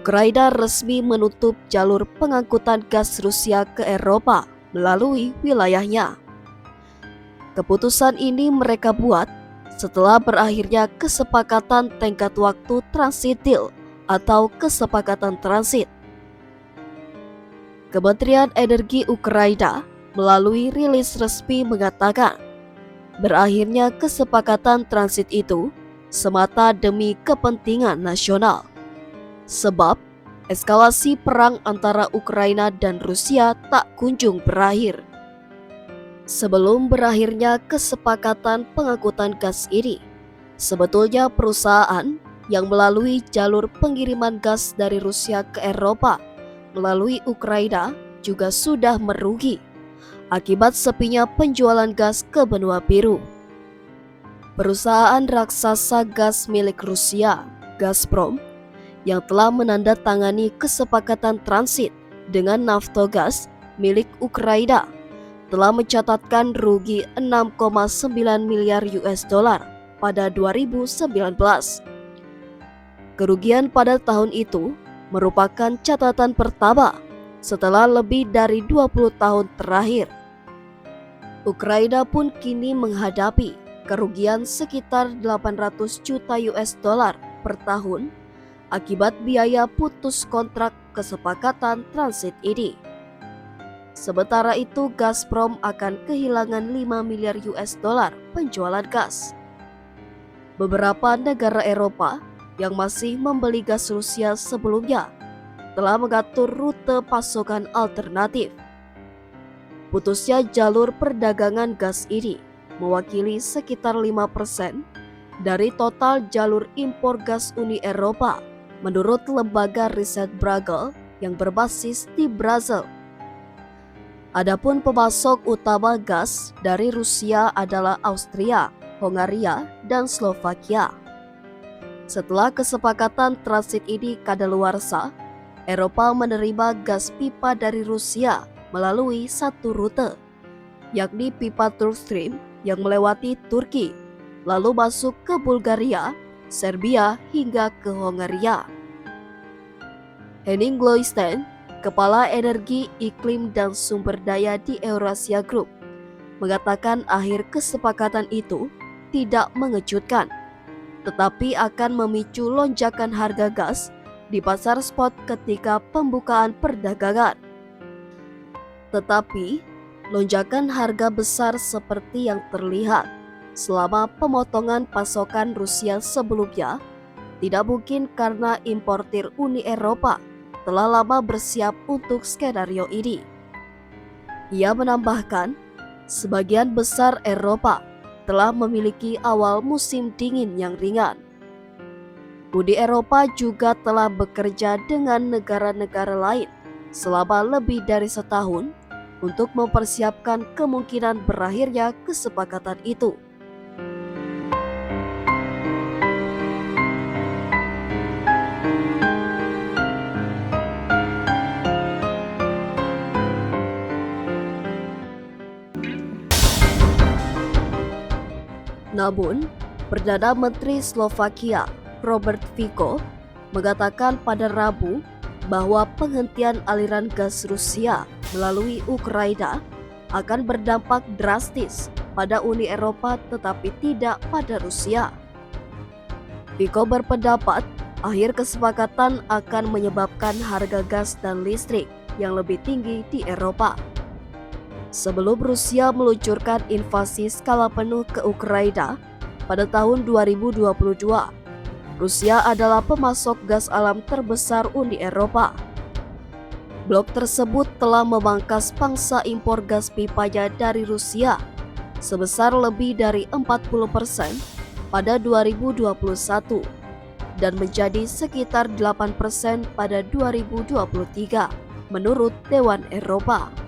Ukraina resmi menutup jalur pengangkutan gas Rusia ke Eropa melalui wilayahnya. Keputusan ini mereka buat setelah berakhirnya kesepakatan tenggat waktu transit deal atau kesepakatan transit. Kementerian Energi Ukraina melalui rilis resmi mengatakan, berakhirnya kesepakatan transit itu semata demi kepentingan nasional. Sebab eskalasi perang antara Ukraina dan Rusia tak kunjung berakhir. Sebelum berakhirnya kesepakatan pengangkutan gas ini, sebetulnya perusahaan yang melalui jalur pengiriman gas dari Rusia ke Eropa melalui Ukraina juga sudah merugi akibat sepinya penjualan gas ke benua biru. Perusahaan raksasa gas milik Rusia, Gazprom, yang telah menandatangani kesepakatan transit dengan Naftogaz milik Ukraina telah mencatatkan rugi 6,9 miliar US dollar pada 2019. Kerugian pada tahun itu merupakan catatan pertama setelah lebih dari 20 tahun terakhir. Ukraina pun kini menghadapi kerugian sekitar 800 juta US dollar per tahun akibat biaya putus kontrak kesepakatan transit ini. Sementara itu, Gazprom akan kehilangan 5 miliar US dollar penjualan gas. Beberapa negara Eropa yang masih membeli gas Rusia sebelumnya telah mengatur rute pasokan alternatif. Putusnya jalur perdagangan gas ini mewakili sekitar 5% dari total jalur impor gas Uni Eropa, menurut lembaga riset Bruegel yang berbasis di Brasil. Adapun pemasok utama gas dari Rusia adalah Austria, Hongaria, dan Slovakia. Setelah kesepakatan transit ini kadaluarsa, Eropa menerima gas pipa dari Rusia melalui satu rute, yakni pipa Turk Stream yang melewati Turki, lalu masuk ke Bulgaria, Serbia, hingga ke Hongaria. Henning Gloysten, Kepala Energi, Iklim, dan Sumber Daya di Eurasia Group, mengatakan akhir kesepakatan itu tidak mengejutkan, tetapi akan memicu lonjakan harga gas di pasar spot ketika pembukaan perdagangan. Tetapi, lonjakan harga besar seperti yang terlihat selama pemotongan pasokan Rusia sebelumnya tidak mungkin karena importir Uni Eropa telah lama bersiap untuk skenario ini. Ia menambahkan, sebagian besar Eropa telah memiliki awal musim dingin yang ringan. Uni Eropa juga telah bekerja dengan negara-negara lain selama lebih dari setahun untuk mempersiapkan kemungkinan berakhirnya kesepakatan itu. Namun, Perdana Menteri Slovakia, Robert Fico, mengatakan pada Rabu bahwa penghentian aliran gas Rusia melalui Ukraina akan berdampak drastis pada Uni Eropa tetapi tidak pada Rusia. Fico berpendapat akhir kesepakatan akan menyebabkan harga gas dan listrik yang lebih tinggi di Eropa. Sebelum Rusia meluncurkan invasi skala penuh ke Ukraina pada tahun 2022, Rusia adalah pemasok gas alam terbesar Uni Eropa. Blok tersebut telah memangkas pangsa impor gas pipanya dari Rusia sebesar lebih dari 40% pada 2021 dan menjadi sekitar 8% pada 2023, menurut Dewan Eropa.